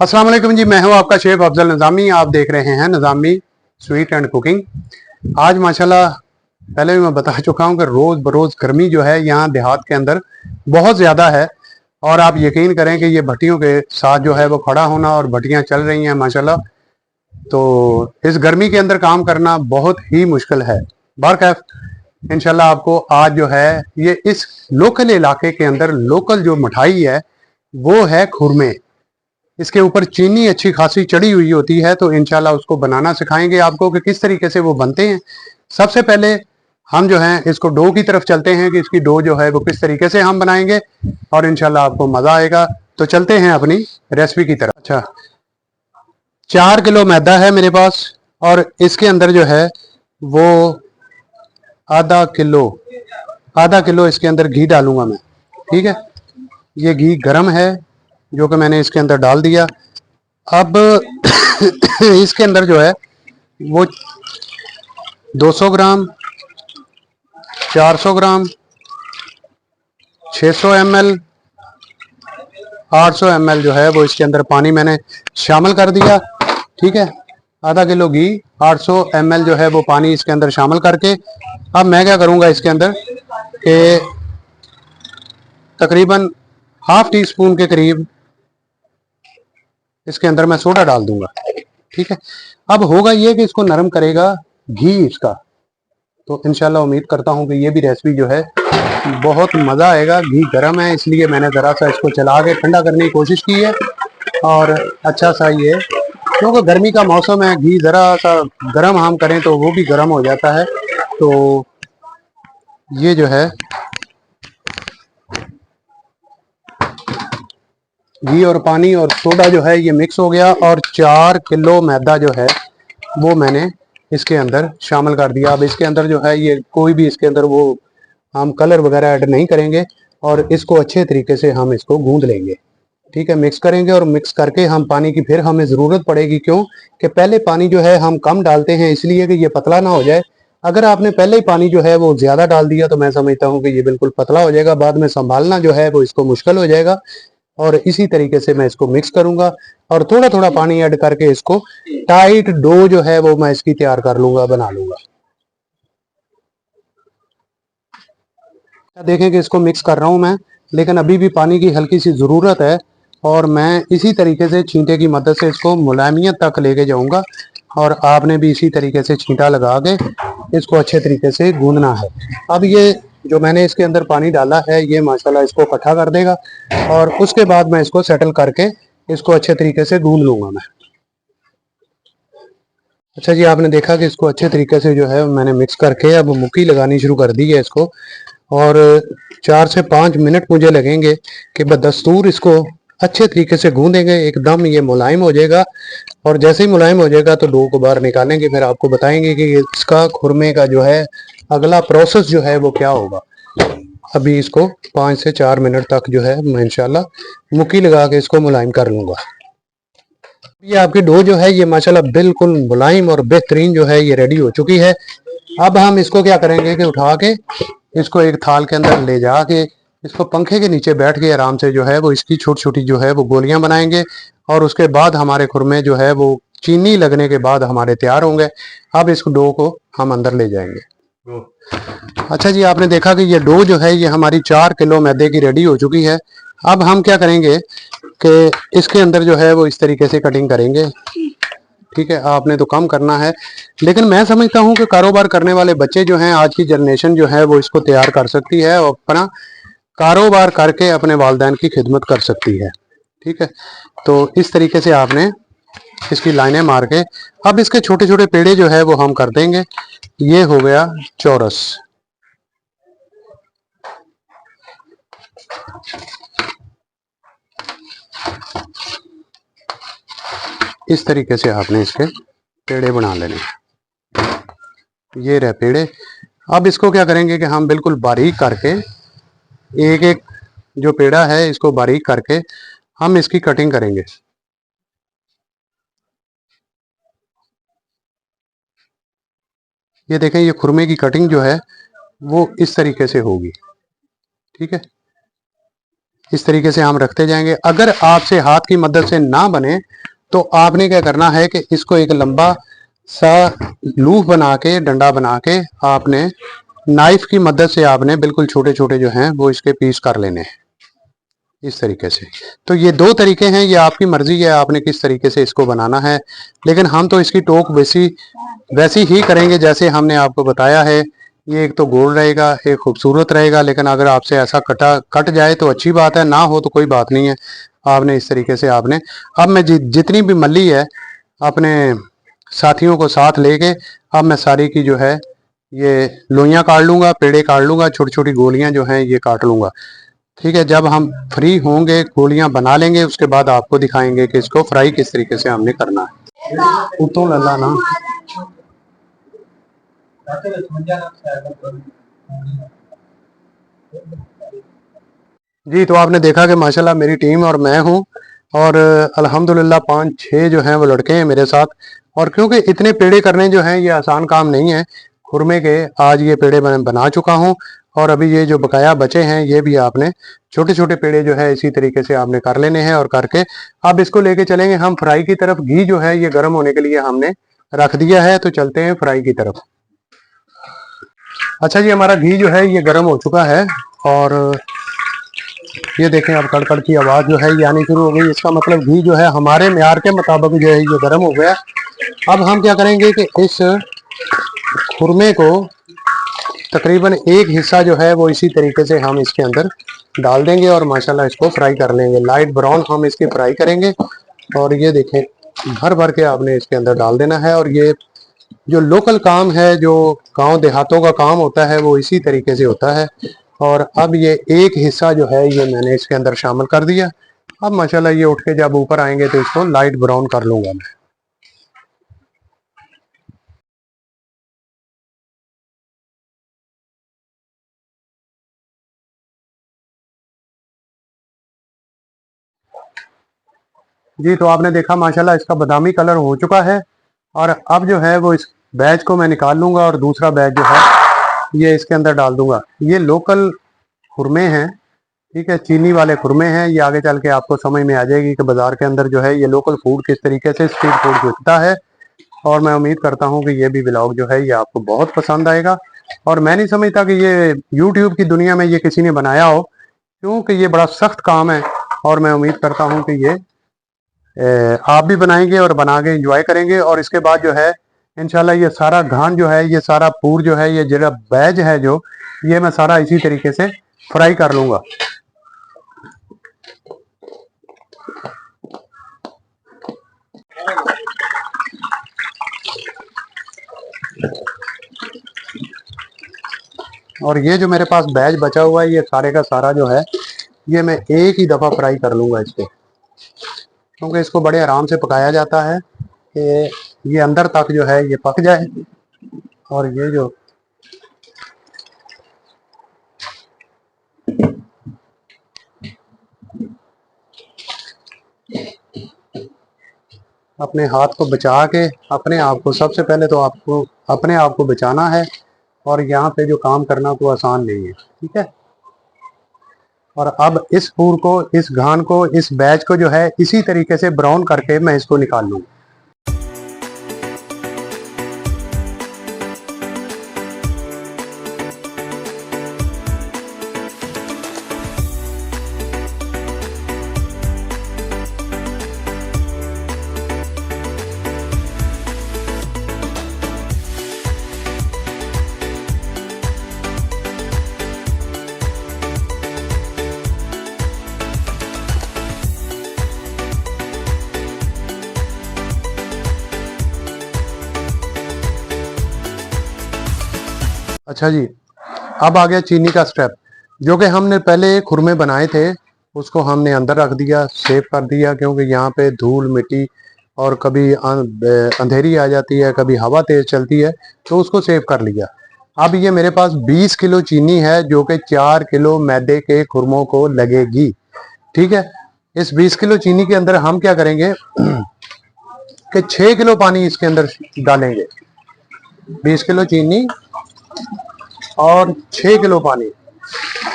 अस्सलाम वालेकुम जी, मैं हूं आपका शेफ अफजल निज़ामी। आप देख रहे हैं निज़ामी स्वीट एंड कुकिंग। आज माशाल्लाह पहले भी मैं बता चुका हूं कि रोज़ बरोज़ गर्मी जो है यहाँ देहात के अंदर बहुत ज़्यादा है। और आप यकीन करें कि ये भट्टियों के साथ जो है वो खड़ा होना और भट्टियाँ चल रही हैं माशाल्लाह, तो इस गर्मी के अंदर काम करना बहुत ही मुश्किल है। बहरकैफ इंशाल्लाह आपको आज जो है ये इस लोकल इलाके के अंदर लोकल जो मिठाई है वो है खुरमे। इसके ऊपर चीनी अच्छी खासी चढ़ी हुई होती है, तो इंशाल्लाह उसको बनाना सिखाएंगे आपको कि किस तरीके से वो बनते हैं। सबसे पहले हम जो है इसको डो की तरफ चलते हैं कि इसकी डो जो है वो किस तरीके से हम बनाएंगे और इंशाल्लाह आपको मज़ा आएगा। तो चलते हैं अपनी रेसिपी की तरफ। अच्छा, 4 किलो मैदा है मेरे पास और इसके अंदर जो है वो आधा किलो इसके अंदर घी डालूंगा मैं। ठीक है, ये घी गर्म है जो कि मैंने इसके अंदर डाल दिया। अब इसके अंदर जो है वो 200 ग्राम, 400 ग्राम, 600 ml, 800 ml जो है वो इसके अंदर पानी मैंने शामिल कर दिया। ठीक है, आधा किलो घी, 800 ml जो है वो पानी इसके अंदर शामिल करके अब मैं क्या करूँगा इसके अंदर कि तकरीबन हाफ टी स्पून के करीब इसके अंदर मैं सोडा डाल दूंगा। ठीक है, अब होगा ये कि इसको नरम करेगा घी इसका। तो इंशाल्लाह उम्मीद करता हूँ कि ये भी रेसिपी जो है बहुत मज़ा आएगा। घी गर्म है इसलिए मैंने ज़रा सा इसको चला के ठंडा करने की कोशिश की है और अच्छा सा ये, क्योंकि गर्मी का मौसम है, घी ज़रा सा गर्म हम करें तो वो भी गर्म हो जाता है। तो ये जो है घी और पानी और सोडा जो है ये मिक्स हो गया और 4 किलो मैदा जो है वो मैंने इसके अंदर शामिल कर दिया। अब इसके अंदर जो है ये कोई भी इसके अंदर वो हम कलर वगैरह ऐड नहीं करेंगे और इसको अच्छे तरीके से हम इसको गूंद लेंगे। ठीक है, मिक्स करेंगे और मिक्स करके हम पानी की फिर हमें ज़रूरत पड़ेगी। क्यों कि पहले पानी जो है हम कम डालते हैं इसलिए कि ये पतला ना हो जाए। अगर आपने पहले ही पानी जो है वो ज़्यादा डाल दिया तो मैं समझता हूँ कि ये बिल्कुल पतला हो जाएगा, बाद में संभालना जो है वो इसको मुश्किल हो जाएगा। और इसी तरीके से मैं इसको मिक्स करूंगा और थोड़ा थोड़ा पानी ऐड करके इसको टाइट डो जो है वो मैं इसकी तैयार कर लूंगा, बना लूंगा। देखें कि इसको मिक्स कर रहा हूं मैं, लेकिन अभी भी पानी की हल्की सी ज़रूरत है और मैं इसी तरीके से छींटे की मदद से इसको मुलायमियत तक लेके जाऊंगा और आपने भी इसी तरीके से छींटा लगा के इसको अच्छे तरीके से गूंदना है। अब ये जो मैंने इसके अंदर पानी डाला है ये माशाल्लाह इसको इकट्ठा कर देगा और उसके बाद मैं इसको सेटल करके इसको अच्छे तरीके से गूंद लूंगा मैं। अच्छा जी, आपने देखा कि इसको अच्छे तरीके से जो है मैंने मिक्स करके अब मुक्की लगानी शुरू कर दी है इसको और 4 से 5 मिनट मुझे लगेंगे कि बदस्तूर इसको अच्छे तरीके से गूंदेंगे, एकदम ये मुलायम हो जाएगा। और जैसे ही मुलायम हो जाएगा तो डो को बाहर निकालेंगे, फिर आपको बताएंगे कि इसका खुरमे का जो है अगला प्रोसेस जो है वो क्या होगा। अभी इसको 5 से 4 मिनट तक जो है मैं इंशाल्लाह मुक्की लगा के इसको मुलायम कर लूँगा। ये आपकी डो जो है ये माशाल्लाह बिल्कुल मुलायम और बेहतरीन जो है ये रेडी हो चुकी है। अब हम इसको क्या करेंगे कि उठा के इसको एक थाल के अंदर ले जाके इसको पंखे के नीचे बैठ के आराम से जो है वो इसकी छोटी छोटी जो है वो गोलियां बनाएंगे और उसके बाद हमारे खुरमे जो है वो चीनी लगने के बाद हमारे तैयार होंगे। अब इस डो को हम अंदर ले जाएंगे। अच्छा जी, आपने देखा कि ये डो जो है ये हमारी 4 किलो मैदे की रेडी हो चुकी है। अब हम क्या करेंगे कि इसके अंदर जो है वो इस तरीके से कटिंग करेंगे। ठीक है, आपने तो कम करना है, लेकिन मैं समझता हूँ कि कारोबार करने वाले बच्चे जो हैं, आज की जनरेशन जो है वो इसको तैयार कर सकती है और अपना कारोबार करके अपने वालिदैन की खिदमत कर सकती है। ठीक है, तो इस तरीके से आपने इसकी लाइनें मार के अब इसके छोटे छोटे पेड़े जो है वो हम कर देंगे। ये हो गया चौरस। इस तरीके से आपने इसके पेड़े बना लेने। ये रहे पेड़े। अब इसको क्या करेंगे कि हम बिल्कुल बारीक करके एक एक जो पेड़ा है इसको बारीक करके हम इसकी कटिंग करेंगे। ये देखें, ये खुरमे की कटिंग जो है वो इस तरीके से होगी। ठीक है, इस तरीके से हम रखते जाएंगे। अगर आपसे हाथ की मदद से ना बने तो आपने क्या करना है कि इसको एक लंबा सा लूफ बना के, डंडा बना के, आपने नाइफ की मदद से आपने बिल्कुल छोटे छोटे जो हैं वो इसके पीस कर लेने हैं इस तरीके से। तो ये दो तरीके हैं, ये आपकी मर्जी है आपने किस तरीके से इसको बनाना है, लेकिन हम तो इसकी टोक वैसी ही करेंगे जैसे हमने आपको बताया है। ये एक तो गोल रहेगा, एक खूबसूरत रहेगा, लेकिन अगर आपसे ऐसा कट जाए तो अच्छी बात है, ना हो तो कोई बात नहीं है। आपने इस तरीके से आपने, अब मैं जितनी भी मल्ली है अपने साथियों को साथ लेके अब मैं सारी की जो है ये लोइयाँ काट लूँगा, पेड़े काट लूँगा, छोटी छोटी गोलियाँ जो हैं ये काट लूँगा। ठीक है, जब हम फ्री होंगे गोलियां बना लेंगे, उसके बाद आपको दिखाएंगे कि इसको फ्राई किस तरीके से हमने करना है। उतो लल्ला ना जी। तो आपने देखा कि माशाल्लाह मेरी टीम और मैं हूं, और अल्हम्दुलिल्लाह 5-6 जो हैं वो लड़के हैं मेरे साथ। और क्योंकि इतने पेड़े करने जो हैं ये आसान काम नहीं है खुरमे के, आज ये पेड़े मैं बना चुका हूं, और अभी ये जो बकाया बचे हैं ये भी आपने छोटे छोटे पेड़े जो है इसी तरीके से आपने कर लेने हैं। और करके अब इसको लेके चलेंगे हम फ्राई की तरफ। घी जो है ये गर्म होने के लिए हमने रख दिया है, तो चलते हैं फ्राई की तरफ। अच्छा जी, हमारा घी जो है ये गर्म हो चुका है, और ये देखें अब कड़कड़ की आवाज़ जो है ये आनी शुरू हो गई। इसका मतलब घी जो है हमारे म्यार के मुताबिक जो है ये गर्म हो गया। अब हम क्या करेंगे कि इस खुरमे को तकरीबन एक हिस्सा जो है वो इसी तरीके से हम इसके अंदर डाल देंगे, और माशाल्लाह इसको फ्राई कर लेंगे। लाइट ब्राउन हम इसकी फ्राई करेंगे, और ये देखें भर भर के आपने इसके अंदर डाल देना है। और ये जो लोकल काम है, जो गांव देहातों का काम होता है, वो इसी तरीके से होता है। और अब ये एक हिस्सा जो है ये मैंने इसके अंदर शामिल कर दिया। अब माशाल्लाह ये उठ के जब ऊपर आएंगे तो इसको लाइट ब्राउन कर लूंगा मैं। जी, तो आपने देखा माशाल्लाह इसका बादामी कलर हो चुका है। और अब जो है वो इस बैच को मैं निकाल लूंगा, और दूसरा बैच जो है ये इसके अंदर डाल दूंगा। ये लोकल खुरमे हैं, ठीक है, चीनी वाले खुरमे हैं। ये आगे चल के आपको समझ में आ जाएगी कि बाजार के अंदर जो है ये लोकल फूड किस तरीके से स्ट्रीट फूड बिकता है। और मैं उम्मीद करता हूँ कि ये भी व्लॉग जो है ये आपको बहुत पसंद आएगा। और मैं नहीं समझता कि ये यूट्यूब की दुनिया में ये किसी ने बनाया हो, क्योंकि ये बड़ा सख्त काम है। और मैं उम्मीद करता हूँ कि ये आप भी बनाएंगे और बना के इंजॉय करेंगे। और इसके बाद जो है इंशाल्लाह ये सारा घान जो है, ये सारा पूर जो है, ये जरा बैज है जो, ये मैं सारा इसी तरीके से फ्राई कर लूंगा। और ये जो मेरे पास बैज बचा हुआ है ये सारे का सारा जो है ये मैं एक ही दफ़ा फ्राई कर लूँगा इसको, क्योंकि इसको बड़े आराम से पकाया जाता है कि ये अंदर तक जो है ये पक जाए। और ये जो अपने हाथ को बचा के, अपने आप को सबसे पहले तो आपको अपने आप को बचाना है, और यहाँ पे जो काम करना तो आसान नहीं है, ठीक है। और अब इस पूर को, इस घान को, इस बैच को जो है इसी तरीके से ब्राउन करके मैं इसको निकाल लूँगा। अच्छा जी, अब आ गया चीनी का स्टेप। जो कि हमने पहले खुरमे बनाए थे उसको हमने अंदर रख दिया, सेव कर दिया, क्योंकि यहाँ पे धूल मिट्टी और कभी अंधेरी आ जाती है, कभी हवा तेज चलती है, तो उसको सेव कर लिया। अब ये मेरे पास 20 किलो चीनी है जो कि 4 किलो मैदे के खुरमों को लगेगी, ठीक है। इस 20 किलो चीनी के अंदर हम क्या करेंगे कि 6 किलो पानी इसके अंदर डालेंगे। 20 किलो चीनी और 6 किलो पानी।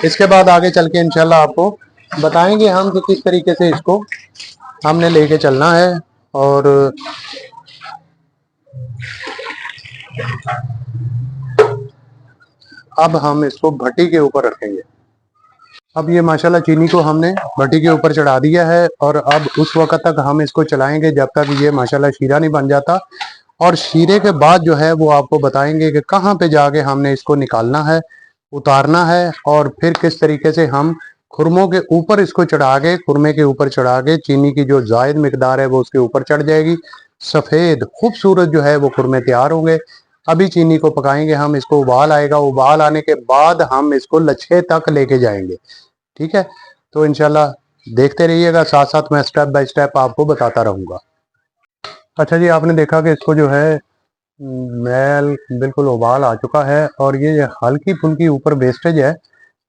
इसके बाद आगे चल के इंशाल्लाह आपको बताएंगे हम कि किस तरीके से इसको हमने लेके चलना है। और अब हम इसको भट्टी के ऊपर रखेंगे। अब ये माशाल्लाह चीनी को हमने भट्टी के ऊपर चढ़ा दिया है और अब उस वक्त तक हम इसको चलाएंगे जब तक ये माशाल्लाह शीरा नहीं बन जाता। और शीरे के बाद जो है वो आपको बताएंगे कि कहाँ पे जाके हमने इसको निकालना है, उतारना है, और फिर किस तरीके से हम खुरमों के ऊपर इसको चढ़ा के, खुरमे के ऊपर चढ़ा के चीनी की जो जायद मिकदार है वो उसके ऊपर चढ़ जाएगी। सफ़ेद खूबसूरत जो है वो खुरमे तैयार होंगे। अभी चीनी को पकाएंगे हम, इसको उबाल आएगा, उबाल आने के बाद हम इसको लच्छे तक लेके जाएंगे। ठीक है, तो इंशाल्लाह देखते रहिएगा, साथ साथ मैं स्टेप बाय स्टेप आपको बताता रहूंगा। अच्छा जी, आपने देखा कि इसको जो है मैल बिल्कुल उबाल आ चुका है और ये हल्की फुल्की ऊपर वेस्टेज है,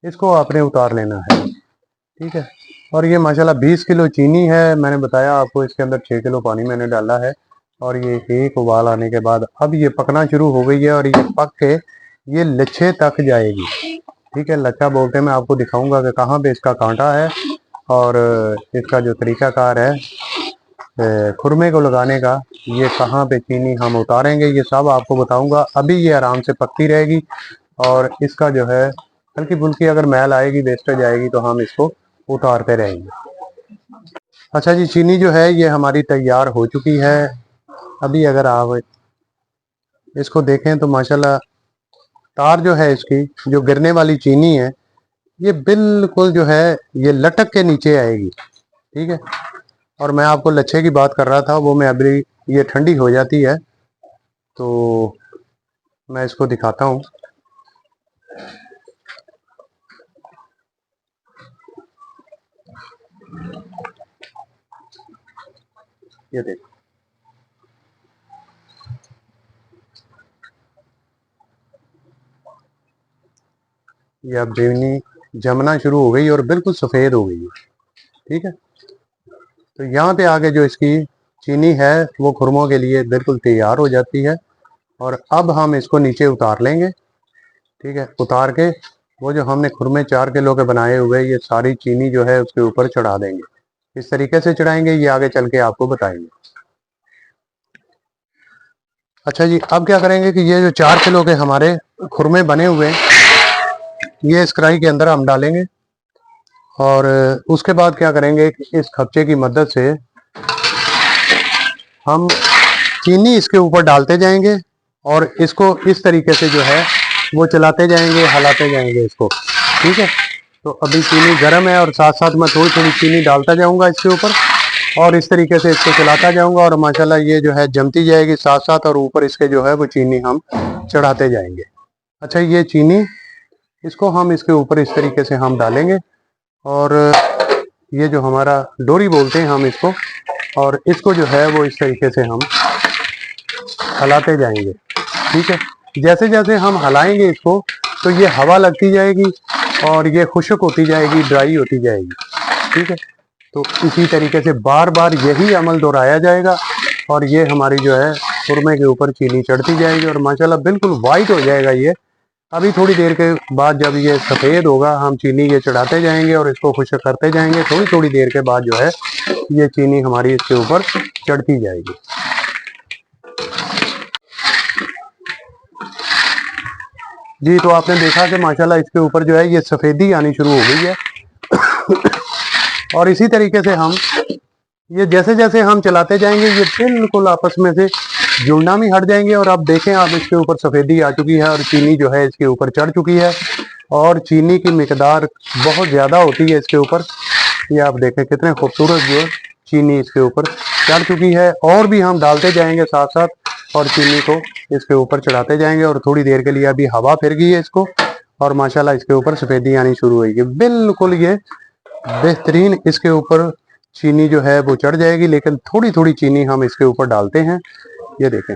इसको आपने उतार लेना है। ठीक है, और ये माशाल्लाह 20 किलो चीनी है, मैंने बताया आपको इसके अंदर 6 किलो पानी मैंने डाला है। और ये एक उबाल आने के बाद अब ये पकना शुरू हो गई है और ये पक के ये लच्छे तक जाएगी। ठीक है, लच्छा बोलते हैं, मैं आपको दिखाऊंगा कि कहाँ पे इसका कांटा है और इसका जो तरीकाकार है खुरमे को लगाने का, ये कहाँ पे चीनी हम उतारेंगे, ये सब आपको बताऊंगा। अभी ये आराम से पकती रहेगी और इसका जो है हल्की फुल्की अगर मैल आएगी, वेस्टेज आएगी, तो हम इसको उतारते रहेंगे। अच्छा जी, चीनी जो है ये हमारी तैयार हो चुकी है। अभी अगर आप इसको देखें तो माशाल्लाह तार जो है इसकी, जो गिरने वाली चीनी है, ये बिल्कुल जो है ये लटक के नीचे आएगी। ठीक है, और मैं आपको लच्छे की बात कर रहा था, वो मैं अभी ये ठंडी हो जाती है तो मैं इसको दिखाता हूँ। ये देखो, ये अब बेवनी जमना शुरू हो गई और बिल्कुल सफ़ेद हो गई है। ठीक है, तो यहाँ पे आगे जो इसकी चीनी है वो खुरमों के लिए बिल्कुल तैयार हो जाती है। और अब हम इसको नीचे उतार लेंगे। ठीक है, उतार के वो जो हमने खुरमे 4 किलो के बनाए हुए, ये सारी चीनी जो है उसके ऊपर चढ़ा देंगे। इस तरीके से चढ़ाएंगे, ये आगे चल के आपको बताएंगे। अच्छा जी, अब क्या करेंगे कि ये जो 4 किलो के हमारे खुरमे बने हुए हैं, ये इस कढ़ाई के अंदर हम डालेंगे। और उसके बाद क्या करेंगे कि इस खपचे की मदद से हम चीनी इसके ऊपर डालते जाएंगे और इसको इस तरीके से जो है वो चलाते जाएंगे, हिलाते जाएंगे इसको। ठीक है, तो अभी चीनी गर्म है और साथ साथ मैं थोड़ी थोड़ी चीनी डालता जाऊंगा इसके ऊपर और इस तरीके से इसको चलाता जाऊंगा और माशाल्लाह ये जो है जमती जाएगी साथ साथ, और ऊपर इसके जो है वो चीनी हम चढ़ाते जाएंगे। अच्छा, ये चीनी इसको हम इसके ऊपर इस तरीके से हम डालेंगे और ये जो हमारा डोरी बोलते हैं हम इसको, और इसको जो है वो इस तरीके से हम हिलाते जाएंगे। ठीक है, जैसे जैसे हम हिलाएंगे इसको तो ये हवा लगती जाएगी और ये खुश्क होती जाएगी, ड्राई होती जाएगी। ठीक है, तो इसी तरीके से बार बार यही अमल दोहराया जाएगा और ये हमारी जो है खुरमे के ऊपर चीनी चढ़ती जाएगी और माशाल्लाह बिल्कुल वाइट हो जाएगा ये। अभी थोड़ी देर के बाद जब ये सफ़ेद होगा, हम चीनी ये चढ़ाते जाएंगे और इसको खुश्क करते जाएंगे। थोड़ी थोड़ी देर के बाद जो है ये चीनी हमारी इसके ऊपर चढ़ती जाएगी। जी, तो आपने देखा कि माशाल्लाह इसके ऊपर जो है ये सफ़ेदी आनी शुरू हो गई है और इसी तरीके से हम ये जैसे जैसे हम चलाते जाएंगे ये बिल्कुल आपस में से जुड़ना भी हट जाएंगे। और आप देखें, आप इसके ऊपर सफ़ेदी आ चुकी है और चीनी जो है इसके ऊपर चढ़ चुकी है और चीनी की मिकदार बहुत ज़्यादा होती है इसके ऊपर। ये आप देखें कितने खूबसूरत जो चीनी इसके ऊपर चढ़ चुकी है, और भी हम डालते जाएंगे साथ साथ और चीनी को इसके ऊपर चढ़ाते जाएंगे। और थोड़ी देर के लिए अभी हवा फिर गई है इसको और माशाल्लाह इसके ऊपर सफ़ेदी आनी शुरू होगी। बिल्कुल ये बेहतरीन इसके ऊपर चीनी जो है वो चढ़ जाएगी, लेकिन थोड़ी थोड़ी चीनी हम इसके ऊपर डालते हैं। ये देखें,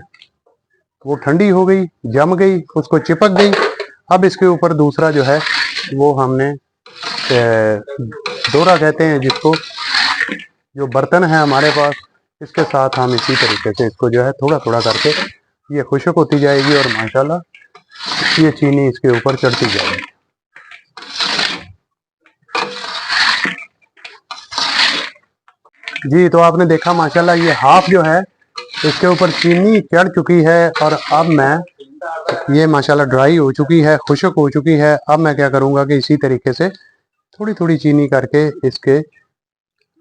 वो ठंडी हो गई, जम गई, उसको चिपक गई। अब इसके ऊपर दूसरा जो है वो हमने दोरा कहते हैं जिसको, जो बर्तन है हमारे पास, इसके साथ हम इसी तरीके से इसको जो है थोड़ा थोड़ा करके ये खुश्क होती जाएगी और माशाल्लाह ये चीनी इसके ऊपर चढ़ती जाएगी। जी तो आपने देखा माशाल्लाह ये हाफ जो है इसके ऊपर चीनी चढ़ चुकी है और अब मैं ये माशाल्लाह ड्राई हो चुकी है, खुश्क हो चुकी है। अब मैं क्या करूँगा कि इसी तरीके से थोड़ी थोड़ी चीनी करके इसके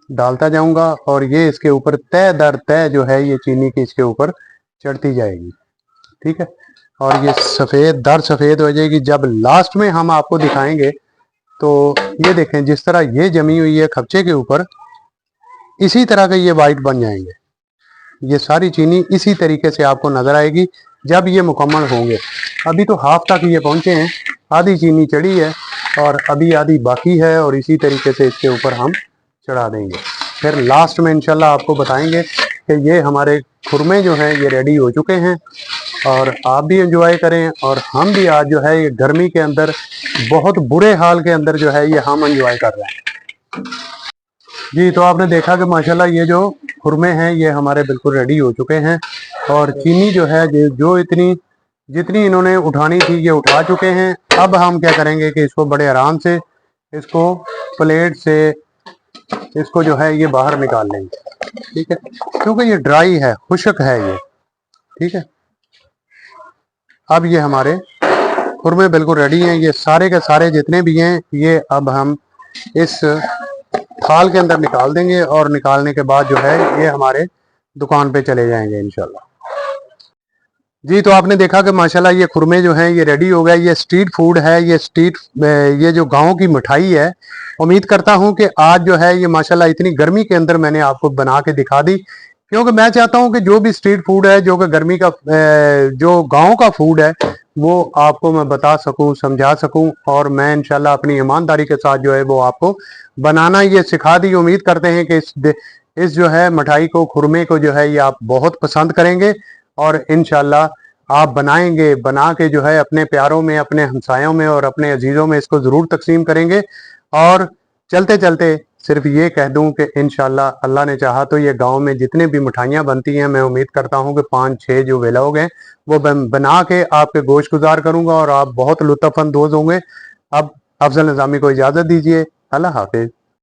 डालता जाऊंगा और ये इसके ऊपर तय दर तय जो है ये चीनी की इसके ऊपर चढ़ती जाएगी। ठीक है, और ये सफ़ेद दर सफ़ेद हो जाएगी। जब लास्ट में हम आपको दिखाएंगे तो ये देखें जिस तरह ये जमी हुई है खपचे के ऊपर, इसी तरह के ये वाइट बन जाएंगे। ये सारी चीनी इसी तरीके से आपको नजर आएगी जब ये मुकम्मल होंगे। अभी तो हाफ तक ये पहुंचे हैं, आधी चीनी चढ़ी है और अभी आधी बाकी है और इसी तरीके से इसके ऊपर हम चढ़ा देंगे। फिर लास्ट में इंशाल्लाह आपको बताएंगे कि ये हमारे खुरमे जो हैं ये रेडी हो चुके हैं और आप भी एंजॉय करें और हम भी आज जो है ये गर्मी के अंदर बहुत बुरे हाल के अंदर जो है ये हम एंजॉय कर रहे हैं। जी तो आपने देखा कि माशाल्लाह ये जो खुरमे हैं ये हमारे बिल्कुल रेडी हो चुके हैं और चीनी जो है जो इतनी जितनी इन्होंने उठानी थी ये उठा चुके हैं। अब हम क्या करेंगे कि इसको बड़े आराम से इसको प्लेट से इसको जो है ये बाहर निकाल लेंगे। ठीक है, क्योंकि ये ड्राई है, खुश्क है ये। ठीक है, अब ये हमारे खुरमे बिल्कुल रेडी हैं। ये सारे के सारे जितने भी हैं ये अब हम इस थाल के अंदर निकाल देंगे और निकालने के बाद जो है ये हमारे दुकान पे चले जाएंगे इंशाल्लाह। जी तो आपने देखा कि माशाल्लाह ये खुरमे जो हैं ये रेडी हो गए। ये स्ट्रीट फूड है, ये जो गांव की मिठाई है। उम्मीद करता हूं कि आज जो है ये माशाल्लाह इतनी गर्मी के अंदर मैंने आपको बना के दिखा दी, क्योंकि मैं चाहता हूं कि जो भी स्ट्रीट फूड है, जो कि गर्मी का जो गांव का फूड है, वो आपको मैं बता सकूं, समझा सकूं और मैं इंशाल्लाह अपनी ईमानदारी के साथ जो है वो आपको बनाना ये सिखा दी। उम्मीद करते हैं कि इस जो है मिठाई को, खुरमे को जो है ये आप बहुत पसंद करेंगे और इंशाल्लाह आप बनाएंगे, बना के जो है अपने प्यारों में, अपने हमसायों में और अपने अजीज़ों में इसको ज़रूर तकसीम करेंगे। और चलते चलते सिर्फ ये कह दूं कि इंशाल्लाह अल्लाह ने चाहा तो ये गांव में जितने भी मिठाइयाँ बनती हैं, मैं उम्मीद करता हूं कि 5-6 जो लोग हैं वो बना के आपके गोश गुजार करूंगा और आप बहुत लुत्फ़ अंदोज़ होंगे। अब अफजल निज़ामी को इजाज़त दीजिए। अल्लाह हाफिज़।